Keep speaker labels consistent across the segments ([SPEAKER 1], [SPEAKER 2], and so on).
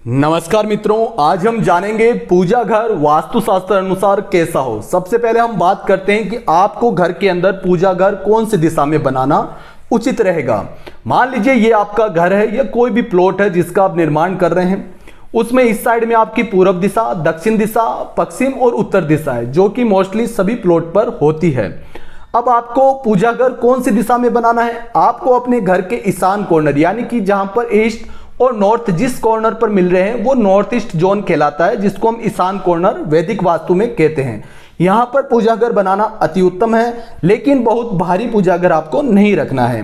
[SPEAKER 1] नमस्कार मित्रों, आज हम जानेंगे पूजा घर वास्तुशास्त्र अनुसार कैसा हो। सबसे पहले हम बात करते हैं कि आपको घर के अंदर पूजा घर कौन सी दिशा में बनाना उचित रहेगा। मान लीजिए ये आपका घर है या कोई भी प्लॉट है जिसका आप निर्माण कर रहे हैं, उसमें इस साइड में आपकी पूर्व दिशा, दक्षिण दिशा, पश्चिम और उत्तर दिशा है, जो कि मोस्टली सभी प्लॉट पर होती है। अब आपको पूजा घर कौन सी दिशा में बनाना है? आपको अपने घर के ईशान कॉर्नर यानी कि जहां पर ईस्ट और नॉर्थ जिस कॉर्नर पर मिल रहे हैं वो नॉर्थ ईस्ट जोन कहलाता है, जिसको हम ईशान कॉर्नर वैदिक वास्तु में कहते हैं। यहां पर पूजा घर बनाना अति उत्तम है, लेकिन बहुत भारी पूजा घर आपको नहीं रखना है।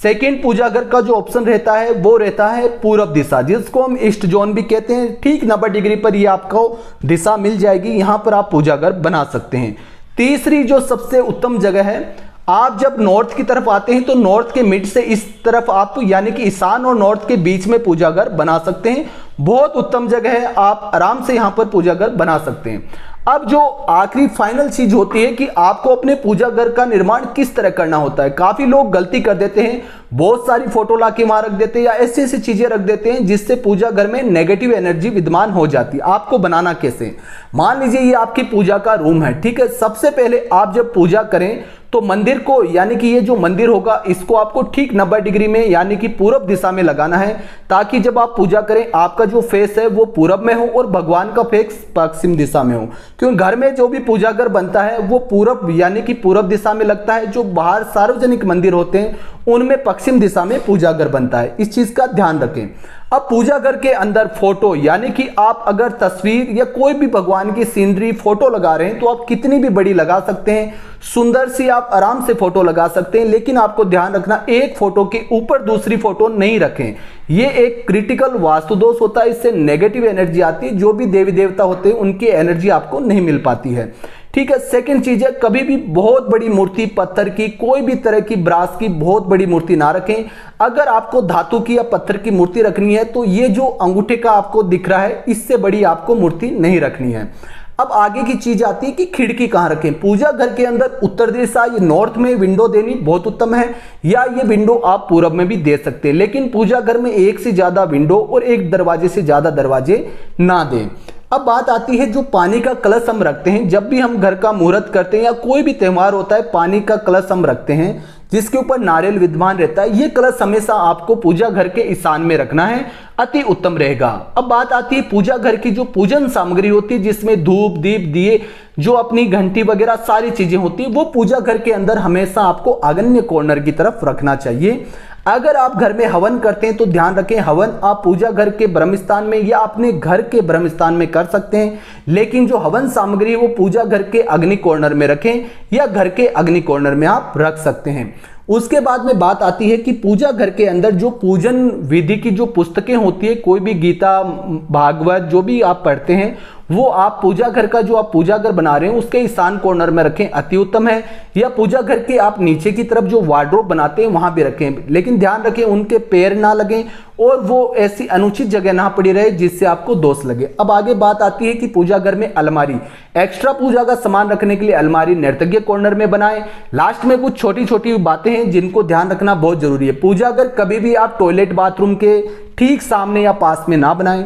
[SPEAKER 1] सेकेंड पूजा घर का जो ऑप्शन रहता है वो रहता है पूरब दिशा, जिसको हम ईस्ट जोन भी कहते हैं। ठीक 90 डिग्री पर ये आपको दिशा मिल जाएगी, यहां पर आप पूजा घर बना सकते हैं। तीसरी जो सबसे उत्तम जगह है, आप जब नॉर्थ की तरफ आते हैं तो नॉर्थ के मिड से इस तरफ आप यानी कि ईशान और नॉर्थ के बीच में पूजा घर बना सकते हैं। बहुत उत्तम जगह है, आप आराम से यहां पर पूजा घर बना सकते हैं। अब जो आखिरी फाइनल चीज होती है कि आपको अपने पूजा घर का निर्माण किस तरह करना होता है। काफी लोग गलती कर देते हैं, बहुत सारी फोटो लाके वहां रख देते हैं या ऐसी ऐसी चीजें रख देते हैं जिससे पूजा घर में नेगेटिव एनर्जी विद्यमान हो जाती है। आपको बनाना कैसे? मान लीजिए ये आपकी पूजा का रूम है, ठीक है। सबसे पहले आप जब पूजा करें तो मंदिर को यानी कि ये जो मंदिर होगा इसको आपको ठीक 90 डिग्री में यानी कि पूरब दिशा में लगाना है, ताकि जब आप पूजा करें आपका जो फेस है वो पूरब में हो और भगवान का फेस पश्चिम दिशा में हो। क्योंकि घर में जो भी पूजा घर बनता है वो पूरब यानी कि पूरब दिशा में लगता है। जो बाहर सार्वजनिक मंदिर होते हैं उनमें पश्चिम दिशा में पूजा घर बनता है, इस चीज का ध्यान रखें। अब पूजा घर के अंदर फोटो यानी कि आप अगर तस्वीर या कोई भी भगवान की सीनरी फोटो लगा रहे हैं तो आप कितनी भी बड़ी लगा सकते हैं, सुंदर सी आप आराम से फोटो लगा सकते हैं। लेकिन आपको ध्यान रखना, एक फोटो के ऊपर दूसरी फोटो नहीं रखें। ये एक क्रिटिकल वास्तु दोष होता है, इससे नेगेटिव एनर्जी आती है। जो भी देवी देवता होते हैं उनकी एनर्जी आपको नहीं मिल पाती है, ठीक है। सेकंड चीज है, कभी भी बहुत बड़ी मूर्ति, पत्थर की, कोई भी तरह की ब्रास की बहुत बड़ी मूर्ति ना रखें। अगर आपको धातु की या पत्थर की मूर्ति रखनी है तो ये जो अंगूठे का आपको दिख रहा है इससे बड़ी आपको मूर्ति नहीं रखनी है। अब आगे की चीज आती है कि खिड़की कहां रखें। पूजा घर के अंदर उत्तर दिशा या नॉर्थ में विंडो देनी बहुत उत्तम है, या ये विंडो आप पूरब में भी दे सकते हैं। लेकिन पूजा घर में एक से ज्यादा विंडो और एक दरवाजे से ज्यादा दरवाजे ना दें। अब बात आती है जो पानी का कलश हम रखते हैं, जब भी हम घर का मुहूर्त करते हैं या कोई भी त्योहार होता है, पानी का कलश हम रखते हैं जिसके ऊपर नारियल विद्यमान रहता है। ये कलश हमेशा आपको पूजा घर के ईशान में रखना है, अति उत्तम रहेगा। अब बात आती है पूजा घर की जो पूजन सामग्री होती है, जिसमें धूप, दीप, दिए, जो अपनी घंटी वगैरह सारी चीजें होती है, वो पूजा घर के अंदर हमेशा आपको आग्नेय कॉर्नर की तरफ रखना चाहिए। अगर आप घर में हवन करते हैं तो ध्यान रखें, हवन आप पूजा घर के ब्रह्मस्थान में या अपने घर के ब्रह्मस्थान में कर सकते हैं, लेकिन जो हवन सामग्री है वो पूजा घर के अग्नि कॉर्नर में रखें या घर के अग्नि कॉर्नर में आप रख सकते हैं। उसके बाद में बात आती है कि पूजा घर के अंदर जो पूजन विधि की जो पुस्तकें होती है, कोई भी गीता, भागवत जो भी आप पढ़ते हैं, वो आप पूजा घर का जो आप पूजा घर बना रहे हैं उसके ईशान कॉर्नर में रखें, अति उत्तम है। या पूजा घर के आप नीचे की तरफ जो वार्डरोब बनाते हैं वहां भी रखें, लेकिन ध्यान रखें उनके पैर ना लगें और वो ऐसी अनुचित जगह ना पड़ी रहे जिससे आपको दोष लगे। अब आगे बात आती है कि पूजा घर में अलमारी, एक्स्ट्रा पूजा का सामान रखने के लिए अलमारी नैर्तज्ञ कॉर्नर में बनाएं। लास्ट में कुछ छोटी छोटी बातें हैं जिनको ध्यान रखना बहुत जरूरी है। पूजा घर कभी भी आप टॉयलेट बाथरूम के ठीक सामने या पास में ना बनाएं।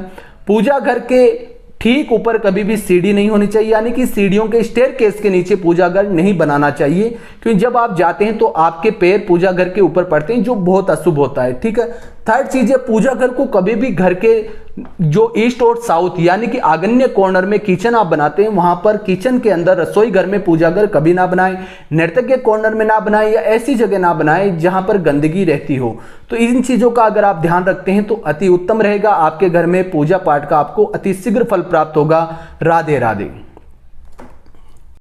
[SPEAKER 1] पूजा घर के ठीक ऊपर कभी भी सीढ़ी नहीं होनी चाहिए, यानी कि सीढ़ियों के स्टेयरकेस के नीचे पूजा घर नहीं बनाना चाहिए, क्योंकि जब आप जाते हैं तो आपके पैर पूजा घर के ऊपर पड़ते हैं, जो बहुत अशुभ होता है, ठीक है। थर्ड चीज है, पूजा घर को कभी भी घर के जो ईस्ट और साउथ यानी कि आग्नेय कॉर्नर में किचन आप बनाते हैं, वहां पर किचन के अंदर रसोई घर में पूजा घर कभी ना बनाएं, नैर्तज्ञ कॉर्नर में ना बनाएं या ऐसी जगह ना बनाएं जहां पर गंदगी रहती हो। तो इन चीजों का अगर आप ध्यान रखते हैं तो अति उत्तम रहेगा। आपके घर में पूजा पाठ का आपको अति शीघ्र फल प्राप्त होगा। राधे राधे।